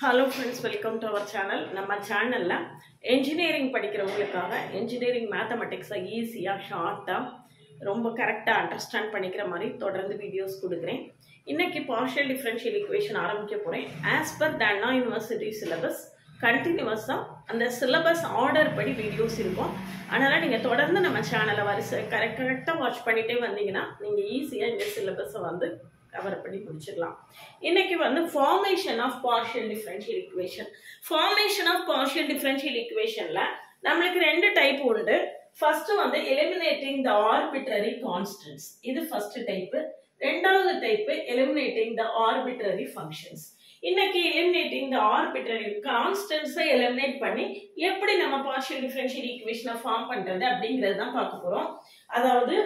Hello friends, welcome to our channel. நம்ம சேனல்ல engineering படிக்கிறவங்களுக்காக engineering mathematics ஈஸியா ஷார்ட்டா ரொம்ப கரெக்ட்டா அண்டர்ஸ்டாண்ட் பண்ணிக்கிற மாதிரி தொடர்ந்து வீடியோஸ் கொடுக்கிறேன். இன்னைக்கு partial differential equation ஆரம்பிக்க போறேன். As per the Anna University syllabus கண்டினியூஸா அந்த சிலபஸ் ஆர்டர் படி வீடியோஸ் இருக்கும். அதனால நீங்க தொடர்ந்து நம்ம சேனலை வரிசை கரெக்ட்டா வாட்ச் பண்ணிட்டே வந்தீங்கன்னா நீங்க ஈஸியா இந்த சிலபஸை வந்து கவர் பண்ணி முடிச்சிடலாம். இன்னைக்கு வந்து formation of partial differential equation. Formation of partial differential equationல நமக்கு ரெண்டு டைப் உண்டு. ஃபர்ஸ்ட் வந்து eliminating the arbitrary constants. இது ஃபர்ஸ்ட் டைப். ரெண்டாவது type eliminating the arbitrary functions. இன்னைக்கு eliminating the arbitrary constants eliminate பண்ணி எப்படி நம்ம partial differential equation ஃபார்ம் பண்றது அப்படிங்கறது தான் பார்க்க போறோம். அதாவது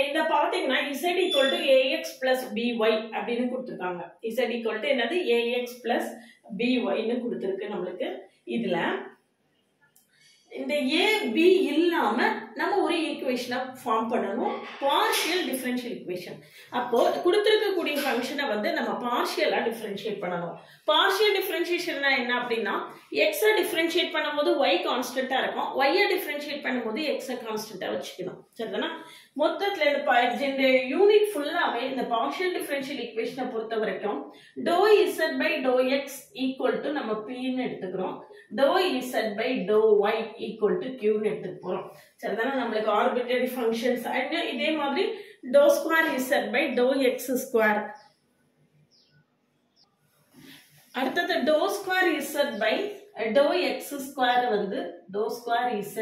இந்த பாத்தீங்கன்னா z equal to ax plus by அப்படின்னு கொடுத்திருக்காங்க. z equal to என்னது ax plus by ன்னு கொடுத்திருக்கு நம்மளுக்கு. இதுல இந்த a b இல்லாம நம்ம ஒரு ஈக்குவேஷனை ஃபார்ம் பண்ணனும், பார்ஷியல் டிஃபரன்ஷியல் ஈக்குவேஷன். அப்போ கொடுத்திருக்க கூடிய ஃபங்க்ஷனை வந்து நம்ம பார்ஷியலா டிஃபரன்ஷியேட் பண்ணனும். பார்ஷியல் டிஃபரன்ஷியேஷன்னா என்ன அப்படினா x ஐ டிஃபரன்ஷியேட் பண்ணும்போது y கான்ஸ்டன்ட்டா இருக்கும், y ஐ டிஃபரன்ஷியேட் பண்ணும்போது x ஐ கான்ஸ்டன்ட்டா வச்சுக்கணும். சரிதானா? மொத்தத்துல இந்த யூனிட் ஃபுல்லாவே இந்த பார்ஷியல் டிஃபரன்ஷியல் ஈக்குவேஷனை பொறுத்த வரைக்கும் ∂z ∂x = நம்ம p ன்னு எடுத்துக்கிறோம், ∂z ∂y = q ன்னு எடுத்துக்கிறோம். சரிதானா? நம்மளுக்கு ஆர்பிட்ரரி ஃபங்க்ஷன்ஸ் இதே மாதிரி ∂2z ∂x2, அடுத்தது ∂2z ∂x2 வந்து ∂2z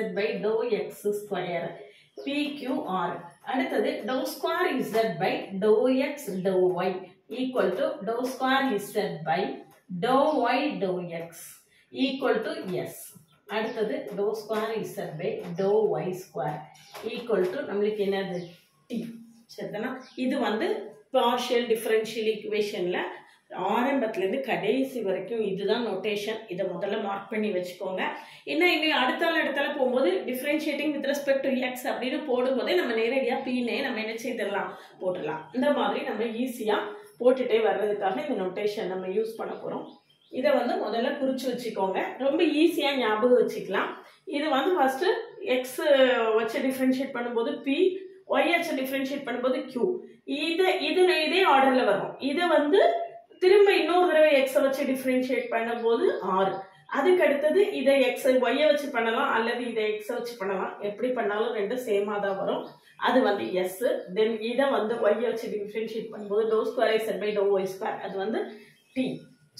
∂x2 PQR. அடுத்தது ∂2z ∂x ∂y = ∂2z ∂y ∂x = S. அடுத்தது ∂2z ∂y2 = நம்மளுக்கு என்னது T. சரிதானா? இது வந்து பார்ஷியல் டிஃபரன்ஷியல் ஈக்குவேஷன்ல ஆரம்பத்துல இருந்து கடைசி வரைக்கும் இதுதான் நோட்டேஷன். இதை முதல்ல மார்க் பண்ணி வச்சுக்கோங்க. இன்னும் அடுத்தால போகும்போது differentiating with respect to X அப்படின்னு போடும்போதே நம்ம நேரடியா பீனே நம்ம என்ன செய்திடலாம், போட்டுடலாம். இந்த மாதிரி நம்ம ஈஸியா போட்டுட்டே வர்றதுக்காக இந்த நோட்டேஷன் நம்ம யூஸ் பண்ண போறோம். இதை வந்து முதல்ல குறிச்சு வச்சுக்கோங்க, ரொம்ப ஈஸியா ஞாபகம் வச்சுக்கலாம். இது வந்து ஃபர்ஸ்ட் எக்ஸ் வச்சு டிஃபரன்ஷியேட் பண்ணும்போது பி, ஒய் வச்சு டிஃபரன்ஷியேட் பண்ணும்போது கியூ. இதே ஆர்டர்ல வரும். இதை வந்து திரும்ப இன்னொரு தடவை x வச்சு டிஃபரன்ஷியேட் பண்ணும்போது r. அதுக்கு அடுத்தது இதை x y வச்சு பண்ணலாம் அல்லது இதை x வச்சு பண்ணலாம். எப்படி பண்ணாலும் ரெண்டு சேமா தான் வரும். அது வந்து s. தென் இதை வந்து y வச்சு டிஃபரன்ஷியேட் பண்ணும்போது ∂2z ∂y2 அது வந்து t.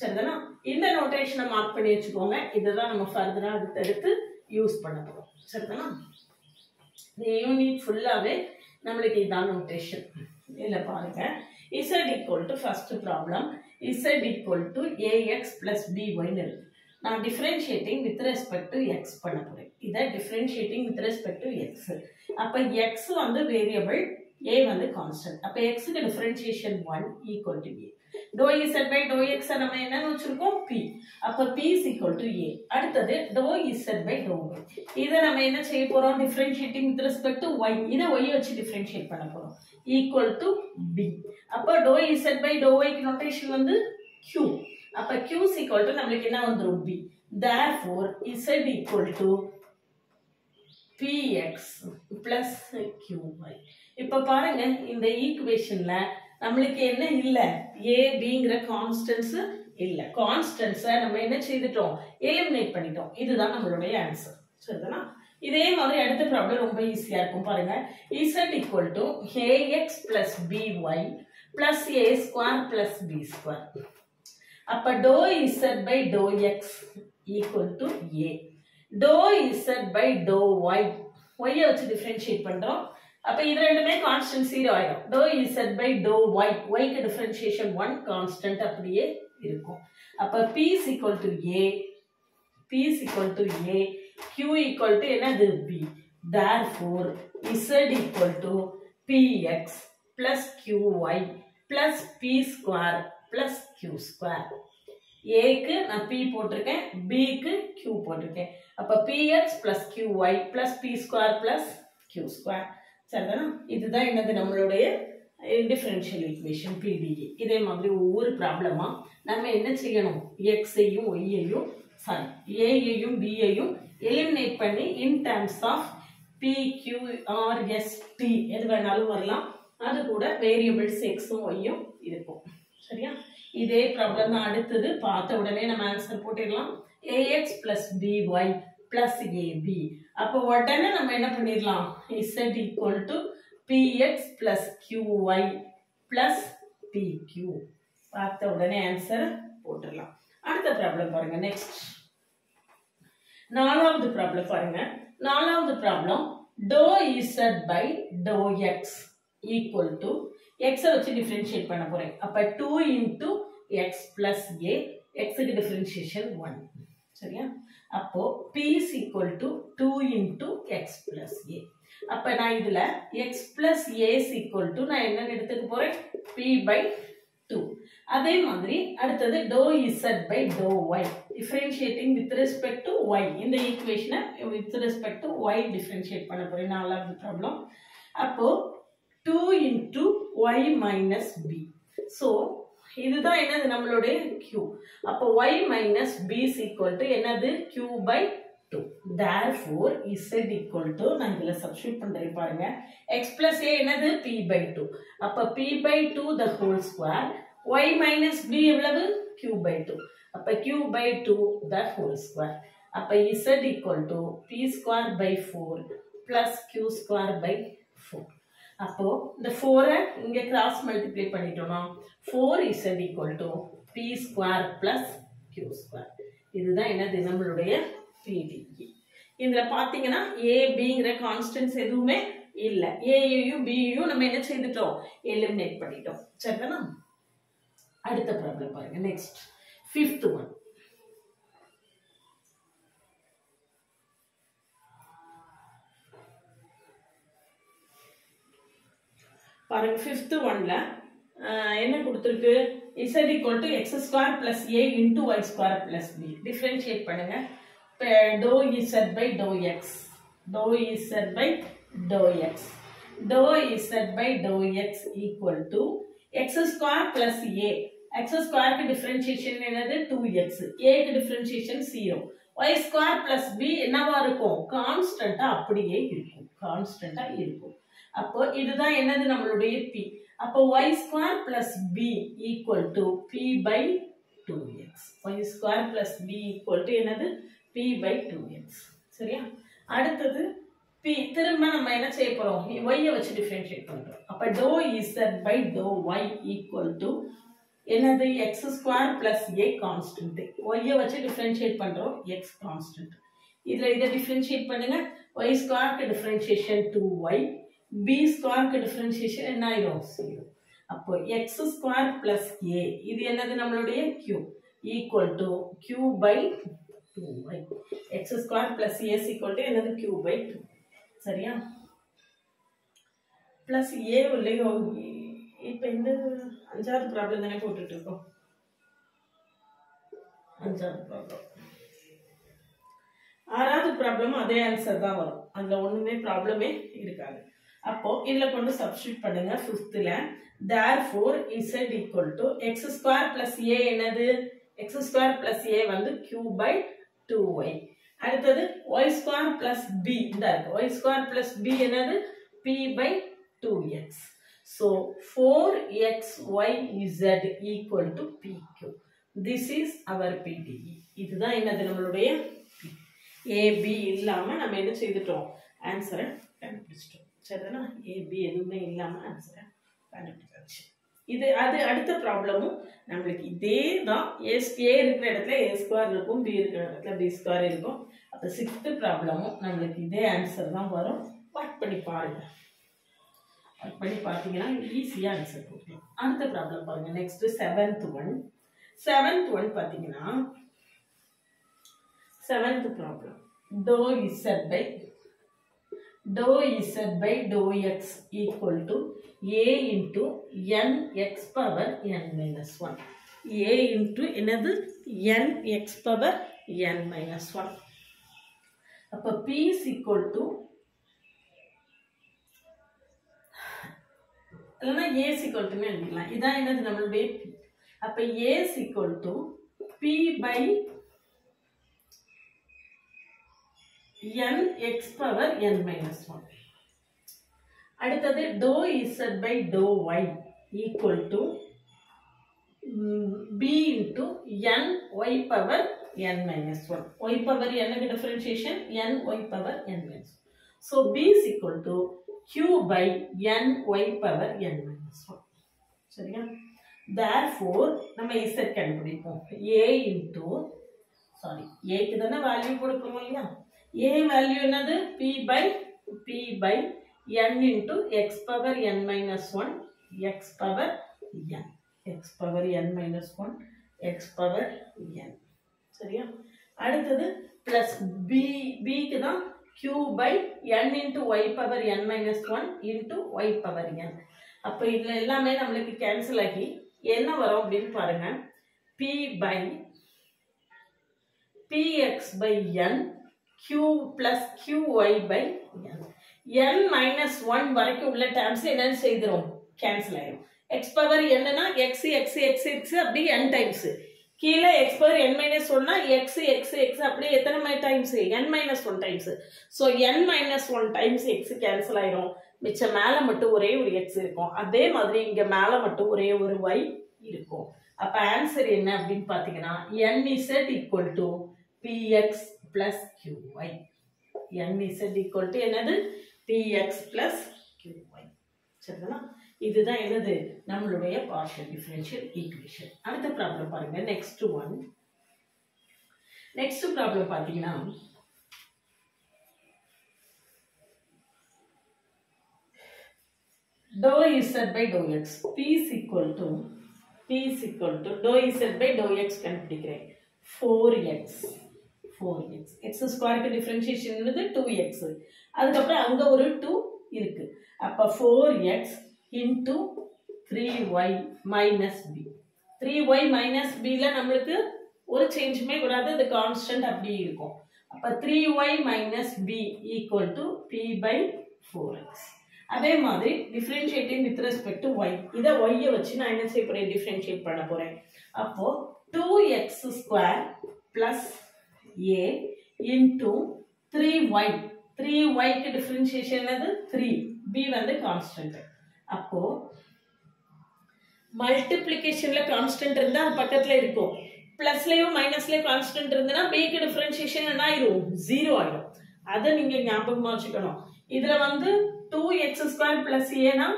சரிதானா? இந்த நோட்டேஷனை மார்க் பண்ணி வச்சுக்கோங்க. இதுதான் நம்ம ஃபர்தரா அடுத்து யூஸ் பண்ண போறோம். சரிதானா? இந்த யூனிட் ஃபுல்லாவே நம்மளுக்கு இதான் நோட்டேஷன். இல்ல பாருங்க, z equal to first problem z equal to ax plus by ன்னு இருக்கு. நான் differentiating with respect to x பண்ண போறேன். இதை differentiating with respect to x. அப்ப x வந்து variable, a வந்து constant. அப்ப x க்கு differentiation 1 equal to a. ∂z ∂x நம்ம என்னன்னு வச்சிருக்கோம் p. அப்ப p is equal to a. அடுத்தது ∂z ∂y. இதை நம்ம என்ன செய்ய போறோம், differentiating with respect to y. இதை y வச்சு differentiate பண்ண போறோம், equal to b. அப்ப ∂z ∂y க்கு நோட்டேஷன் வந்து q. அப்ப q is equal to நமக்கு என்ன வந்துரும் b. Therefore z equal to px plus qy. இப்ப பாருங்க, இந்த ஈக்குவேஷன்ல நம்மளுக்கு என்ன இல்ல, a bங்கிற கான்ஸ்டன்ட்ஸ் இல்ல. கான்ஸ்டன்ட்ஸ நம்ம என்ன செய்துட்டோம், எலிமினேட் பண்ணிட்டோம். இதுதான் நம்மளுடைய ஆன்சர். சரிதானா? இதே மாதிரி அடுத்த ப்ராப்ளம் ரொம்ப ஈஸியா இருக்கும். பாருங்க, z equal to ax plus by plus a square plus b square. அப்ப ∂z ∂x equal to a. ∂z ∂y y வச்சு டிஃபரன்ஷியேட் பண்றோம். அப்ப இது ரெண்டுமே கான்ஸ்டன்ட் 0 ஆயிடும். ∂z ∂y y க்கு டிஃபரன்ஷியேஷன் 1 கான்ஸ்டன்ட் அப்படியே இருக்கும். அப்ப p is equal to a, p is equal to a, q equal to என்னது b. Therefore z equal to px plus qy plus p square plus q square. a க்கு நான் p போட்டிருக்கேன், b க்கு q போட்டிருக்கேன். அப்ப px plus qy plus p square plus q square. சரிதானா? இதுதான் என்னது நம்மளுடைய டிஃபரன்ஷியல் ஈக்குவேஷன் PDE. இதே மாதிரி ஒவ்வொரு ப்ராப்ளமா நம்ம என்ன செய்யணும், எக்ஸையும் ஒய்யையும் ஏயையும் பியையும் எலிமினேட் பண்ணி இன் டர்ம்ஸ் ஆஃப் PQRST எது வேணாலும் வரலாம். அது கூட வேரியபிள்ஸ் எக்ஸும் ஒய்யும் இருக்கும். சரியா? இதே ப்ராப்ளம் தான் அடுத்தது. பார்த்த உடனே நம்ம answer போட்டிடலாம். AX plus BY plus AB. அப்போ உடனே நம்ம என்ன பண்ணிடலாம், Z equal to PX plus QY plus PQ. பார்த்த உடனே ஆன்சர் போட்டுடலாம். அடுத்த ப்ராப்ளம் பாருங்க. நெக்ஸ்ட் நாலாவது ப்ராப்ளம் பாருங்க. நாலாவது problem dou Z by dou X equal to x வச்சு டிஃபரன்ஷியேட் பண்ண போறேன். அப்ப 2 into x plus a, x க்கு டிஃபரன்ஷியேஷன் 1. சரியா? அப்போ p is equal to 2 into x plus a. அப்ப நான் இதுல x plus a is equal to நான் என்ன எடுத்துக்க போறேன், p by 2. அதே மாதிரி அடுத்தது dou z by dou y, differentiating with respect to y. இந்த ஈக்குவேஷனை with respect to y differentiate பண்ண போறேன். நாலாவது ப்ராப்ளம். அப்போ 2 into y minus b. So இதுதான் என்னது நம்மளுடைய q. அப்போ y minus b is equal to என்னது, q by 2. Therefore z equal to நான் இதுல சப்ஸ்டிட்யூட் பண்றேன் பாருங்க. x plus a என்னது, p by 2. அப்ப p by 2 the whole square, y minus b எவ்வளவு, q by 2. அப்ப q by 2 the whole square. அப்ப z equal to p square by 4 plus q square by 4. அப்போ இந்த 4 இங்க கிராஸ் மல்டிப்ளை பண்ணிட்டோம்னா 4z equal to p square plus q square. இதுதான் என்னது நம்மளுடைய PDE. இதுல பாத்தீங்கன்னா a bங்கற கான்ஸ்டன்ட்ஸ் எதுவுமே இல்ல. a யையும் b யையும் நம்ம என்ன செய்துட்டோம், எலிமினேட் பண்ணிட்டோம். சரிதானா? அடுத்த ப்ராப்ளம் பாருங்க. Next 5th one. பாருங்க 5th oneல என்ன கொடுத்திருக்கு, z equal to x square plus a into y square plus b. Differentiate பண்ணுங்க. dou z by dou x, dou z by dou x, dou z by dou x equal to x square plus a. x square க்கு differentiation என்னது, 2x. a க்கு differentiation 0. y square plus b என்னவா இருக்கும், கான்ஸ்டன்ட்டா அப்படியே இருக்கும். கான்ஸ்டன்ட்டா இருக்கும். அப்போ இதுதான் என்னது நம்மளுடைய p. அப்போ y square plus b equal to p by 2x. y square plus b equal to என்னது, p by 2x. சரியா? அடுத்தது p. திரும்ப நம்ம என்ன செய்ய போறோம், y வச்சு டிஃபரன்ஷியேட் பண்றோம். அப்ப dou z by dou y equal to என்னது, x square plus a constant. y வச்சு டிஃபரன்ஷியேட் பண்றோம், x கான்ஸ்டன்ட். இதுல இத டிஃபரன்ஷியேட் பண்ணுங்க. y square க்கு டிஃபரன்ஷியேஷன் 2y, b square க்கு டிஃபரன்ஷியேஷன் என்ன ஆயிடும், 0. அப்போ x square plus a இது என்னது நம்மளுடைய q equal to q by 2y. x square plus a is equal to என்னது, q by 2. சரியா? plus a உள்ளேயோ இப்போ இந்த அஞ்சாவது ப்ராப்ளம் தானே போட்டுட்டு இருக்கோம். அஞ்சாவது ப்ராப்ளம். ஆறாவது ப்ராப்ளம் அதே ஆன்சர் தான் வரும். அதுல ஒண்ணுமே ப்ராப்ளமே இருக்காது. அப்போ இதுல கொண்டு சப்ஸ்டிட்யூட் பண்ணுங்க 5thல. therefore z equal to x square plus a என்னது, x square plus a வந்து q by 2y. அடுத்தது y square plus b இந்த இருக்கு. y square plus b என்னது, p by 2x. So 4xyz equal to pq. This is our PDE. இதுதான் என்னது நம்மளுடைய a b இல்லாம நம்ம என்ன செய்துட்டோம், ஆன்சரை கண்டுபிடிச்சிட்டோம். சரிதானா? a b எதுவுமே இல்லாம ஆன்சரை கண்டுபிடிச்சாச்சு. இது அது அடுத்த ப்ராப்ளமும் நம்மளுக்கு இதே தான். a இருக்கிற இடத்துல a ஸ்கொயர் இருக்கும், b இருக்கிற இடத்துல b ஸ்கொயர் இருக்கும். அப்ப 6th ப்ராப்ளமும் நம்மளுக்கு இதே ஆன்சர் தான் வரும். ஒர்க் பண்ணி பாருங்க. ஒர்க் பண்ணி பார்த்தீங்கன்னா ஈஸியா ஆன்சர் போடலாம். அடுத்த ப்ராப்ளம் பாருங்க. Next 7th one. 7th one பாத்தீங்கன்னா 7th problem dou z by dou x equal to a into n x power n minus 1. a into என்னது, n x power n minus 1. அப்ப p is equal to இல்லைன்னா a is equal to எழுதிக்கலாம். இதான் என்னது நம்மளுடைய p. அப்ப a is equal to p by n x power n minus 1. அடுத்தது dou z by dou y equal to b into n y power n minus 1. y power n க்கு differentiation n y power n minus 1. So b is equal to q by n y power n minus 1. சரியா? Therefore நம்ம z கண்டுபிடிப்போம். a into sorry a க்கு தான value கொடுக்கணும் இல்லையா? a value என்னது? p by n into x power n minus 1 x power n x power n minus 1 x power n. சரியா? அடுத்தது plus b க்கு தான் q by n into y power n minus 1 into y power n. அப்ப இதுல எல்லாமே நமக்கு cancel ஆகி என்ன வரும் அப்படின்னு பாருங்க. p by px by n q plus qy by n. n minus 1 வரைக்கும் உள்ள டேர்ம்ஸ் என்னன்னு செய்துரும்? கேன்சல் ஆயிடும். x power n னா x அப்படி n டைம்ஸ். கீழ x power n minus 1 னா x அப்படி எத்தனை times? n minus 1 times. So n minus 1 times x cancel ஆயிடும். மிச்ச மேல மட்டும் ஒரே ஒரு x இருக்கும். அதே மாதிரி இங்க மேல மட்டும் ஒரே ஒரு y இருக்கும். அப்ப ஆன்சர் என்ன அப்படின்னு பாத்தீங்கன்னா nz equal to px plus qy. nz equal to என்னது? px plus qy. சரிங்களா? இதுதான் என்னது? நம்மளுடைய partial differential equation. அடுத்த ப்ராப்ளம் பாருங்க. Next one. நெக்ஸ்ட் ப்ராப்ளம் பாத்தீங்கன்னா dou z by dou x p is equal to dou z by dou x கண்டுபிடிக்கிறேன். 4x x ஸ்கொயருக்கு டிஃபரன்ஷியேஷன் என்னது? 2x. அதுக்கப்புறம் அங்க ஒரு 2 இருக்கு. அப்ப 4x into 3y minus b. 3y minus b ல நம்மளுக்கு ஒரு சேஞ்சுமே வராது. அது கான்ஸ்டன்ட் அப்படி இருக்கும். அப்ப 3y minus b equal to p by 4x. அதே மாதிரி differentiating with respect to y. இத y வச்சு நான் என்ன செய்ய போறேன்? differentiate பண்ண போறேன். அப்போ 2x square plus a into 3y. 3y க்கு differentiation என்னது? 3. b வந்து கான்ஸ்டன்ட். அப்போ மல்டிப்ளிகேஷன்ல கான்ஸ்டன்ட் இருந்தா அது பக்கத்துல இருக்கும். பிளஸ்லயும் மைனஸ்லயும் கான்ஸ்டன்ட் இருந்தனா b க்கு டிஃபரன்ஷியேஷன் என்ன ஆயிரும்? 0 ஆயிடும். அத நீங்க ஞாபகமா வச்சுக்கணும். இதுல வந்து 2x square plus a னா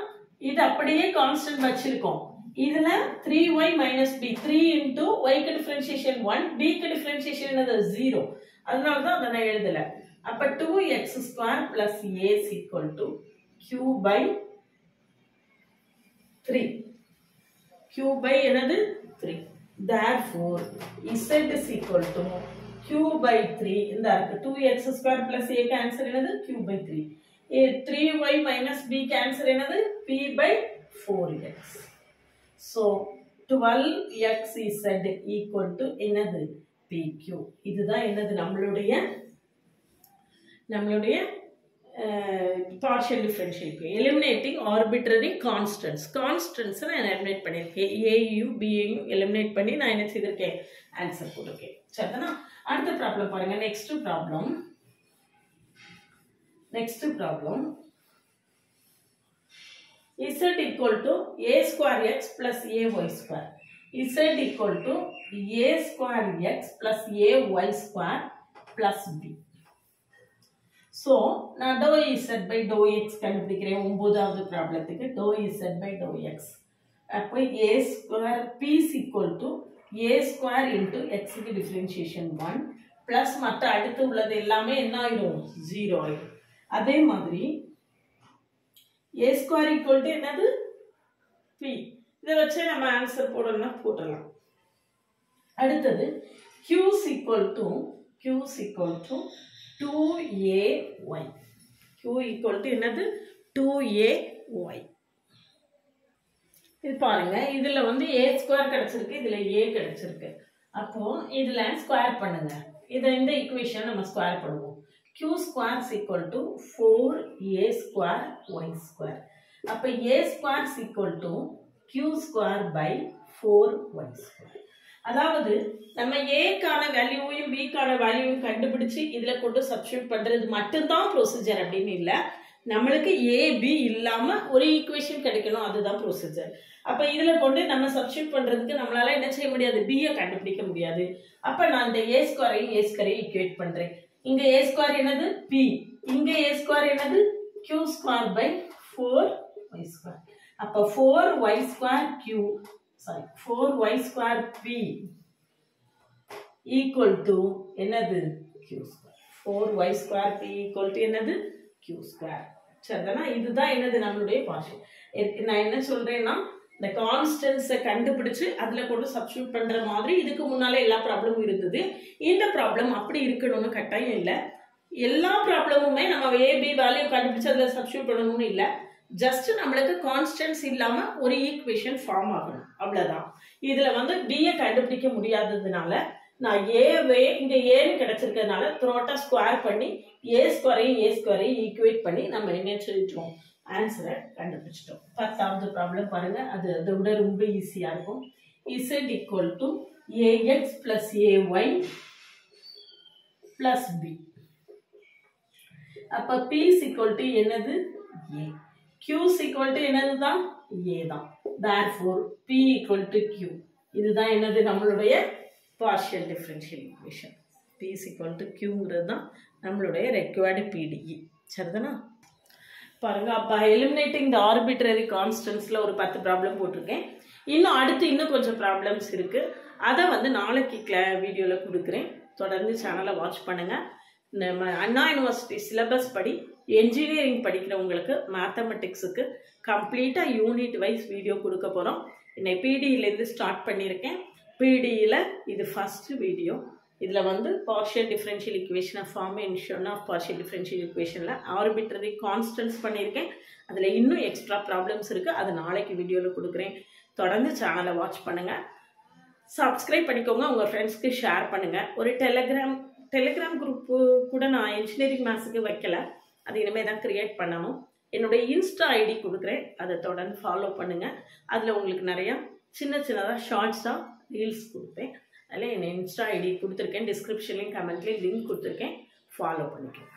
இது அப்படியே கான்ஸ்டன்ட் வச்சிருக்கோம். இதுல 3y minus b 3 into y க்கு டிஃபரன்ஷியேஷன் 1 b க்கு டிஃபரன்ஷியேஷன் என்னது? 0. அதனால தான் அத நான் எழுதல. அப்ப 2x square plus a is equal to q by 3. q by என்னது? 3. Therefore z is equal to q by 3. இந்த இருக்கு 2x square plus a க்கு ஆன்சர் என்னது? q by 3. 3y minus b க்கு ஆன்சர் என்னது? p by 4x. So 12x z equal to என்னது? pq. இதுதான் என்னது? நம்மளுடைய partial differential equation. Eliminating arbitrary constants. Constants நான் eliminate பண்ணிருக்கேன். a யும் b யும் eliminate பண்ணி நான் என்ன செய்திருக்கேன்? ஆன்சர் போட்டுருக்கேன். சரிதானா? அடுத்த ப்ராப்ளம் பாருங்க. Next problem z equal to a square x plus ay square. z equal to a square x plus ay square plus b. So நான் dou z by dou x கண்டுபிடிக்கிறேன். 9வது ப்ராப்ளத்துக்கு dou z by dou x. அப்போ a square p is equal to a square into x க்கு differentiation 1 plus மற்ற அடுத்து உள்ளது எல்லாமே என்ன ஆயிடும்? 0 ஆயிடும். அதே மாதிரி a square equal to என்னது? p. இத வச்சு நம்ம ஆன்சர் போடணும்னா போடலாம். அடுத்தது q is equal to 2ay. q equal to என்னது? 2ay. இது பாருங்க. இதுல வந்து a ஸ்கொயர் கிடைச்சிருக்கு. இதுல a கிடைச்சிருக்கு. அப்போ இதுல ஸ்கொயர் பண்ணுங்க. இத இந்த ஈக்குவேஷன் நம்ம ஸ்கொயர் பண்ணுவோம். q square is equal to 4a square y square. அப்போ a square is equal to q square by 4y square. அதாவது நம்ம a கான வேல்யூவையும் b கான வேல்யூவையும் கண்டுபிடிச்சு இதுல கொண்டு சப்ஸ்டிட்யூட் பண்றது மட்டும்தான் ப்ரொசீஜர் அப்படின்னு இல்ல. நம்மளுக்கு a b இல்லாம ஒரு ஈக்குவேஷன் கிடைக்கணும், அதுதான் ப்ரொசீஜர். அப்ப இதுல கொண்டு நம்ம சப்ஸ்டிட்யூட் பண்றதுக்கு நம்மளால என்ன செய்ய முடியாது, b யை கண்டுபிடிக்க முடியாது. அப்ப நான் இந்த a ஸ்கொயரையும் a ஸ்கொயரையும் ஈக்குவேட் பண்றேன். இங்க a ஸ்கொயர் என்னது p, இங்க a ஸ்கொயர் என்னது q square by 4y square. அப்ப 4y square q, sorry 4y square p equal to என்னது q square. 4y square p equal to என்னது q ஸ்கொயர். சரிதானா? இதுதான் என்னது நம்மளுடைய பார்ஷியல். நான் என்ன சொல்றேன்னா இந்த கான்ஸ்டன்ட்ஸை கண்டுபிடிச்சு அதுல கொண்டு சப்ஸ்டிட்யூட் பண்ற மாதிரி இதுக்கு முன்னால எல்லா ப்ராப்ளமும் இருந்தது. இந்த ப்ராப்ளம் அப்படி இருக்கணும்னு கட்டாயம் இல்லை. எல்லா ப்ராப்ளமுமே நம்ம ஏபி வேல்யூ கண்டுபிடிச்சு அதுல சப்ஸ்டிட்யூட் பண்ணணும்னு இல்லை. ஜஸ்ட் நம்மளுக்கு கான்ஸ்டன்ட்ஸ் இல்லாம ஒரு ஈக்குவேஷன் ஃபார்ம் ஆகணும், அவ்வளவுதான். இதுல வந்து பியை கண்டுபிடிக்க முடியாததுனால நான் ஏவே இங்க ஏன்னு கிடைச்சிருக்கிறதுனால த்ரோட்டா ஸ்கொயர் பண்ணி ஏ ஸ்கொயரையும் ஈக்குவேட் பண்ணி நம்ம என்ன சொல்லிட்டோம், ஆன்சரை கண்டுபிடிச்சிட்டோம். 10வது ப்ராப்ளம் பாருங்க, அது அதை விட ரொம்ப ஈஸியா இருக்கும். z equal to ax plus ay plus b. அப்ப p is equal to என்னது a, q is equal to என்னது தான் a தான். therefore p equal to q. இதுதான் என்னது நம்மளுடைய partial differential equation. p is equal to qங்கிறது தான் நம்மளுடைய required PDE. சரிதானா? பாருங்க, அப்ப எலிமினேட்டிங் தி ஆர்பிட்ரரி கான்ஸ்டன்ட்ஸ்ல ஒரு 10 ப்ராப்ளம் போட்டிருக்கேன். இன்னும் கொஞ்சம் ப்ராப்ளம்ஸ் இருக்கு. அதை வந்து நாளைக்கு வீடியோல கொடுக்குறேன். தொடர்ந்து சேனலை வாட்ச் பண்ணுங்க. நம்ம அண்ணா யூனிவர்சிட்டி சிலபஸ் படி என்ஜினியரிங் படிக்கிறவங்களுக்கு மேத்தமெட்டிக்ஸுக்கு கம்ப்ளீட்டா யூனிட் வைஸ் வீடியோ கொடுக்க போறோம். இன்னை பிடியிலேருந்து ஸ்டார்ட் பண்ணியிருக்கேன். பிடியில் இது ஃபர்ஸ்ட் வீடியோ. இதில் வந்து பார்ஷியல் டிஃபரன்ஷியல் ஈக்குவேஷனை ஃபார்மேஷன் ஆஃப் பார்ஷியல் டிஃபரன்ஷியல் ஈக்குவேஷனில் ஆர்பிட்ரரி கான்ஸ்டன்ட்ஸ் பண்ணியிருக்கேன். அதில் இன்னும் எக்ஸ்ட்ரா ப்ராப்ளம்ஸ் இருக்குது, அது நாளைக்கு வீடியோவில் கொடுக்குறேன். தொடர்ந்து சேனலை வாட்ச் பண்ணுங்கள், சப்ஸ்கிரைப் பண்ணிக்கோங்க, உங்கள் ஃப்ரெண்ட்ஸ்க்கு ஷேர் பண்ணுங்கள். ஒரு டெலிகிராம் குரூப்பு கூட நான் இன்ஜினியரிங் மேத்ஸுக்கு வைக்கல, அது இனிமேல் தான் க்ரியேட் பண்ணணும். என்னுடைய இன்ஸ்டா ஐடி கொடுக்குறேன், அதை தொடர்ந்து ஃபாலோ பண்ணுங்கள். அதில் உங்களுக்கு நிறையா சின்னதாக ஷார்ட்ஸாக ரீல்ஸ் கொடுப்பேன். அதில் என் இன்ஸ்டா ஐடி கொடுத்துருக்கேன், டிஸ்கிரிப்ஷன்லேயும் கமெண்ட்லேயும் லிங்க் கொடுத்துருக்கேன், ஃபாலோ பண்ணிக்கோங்க.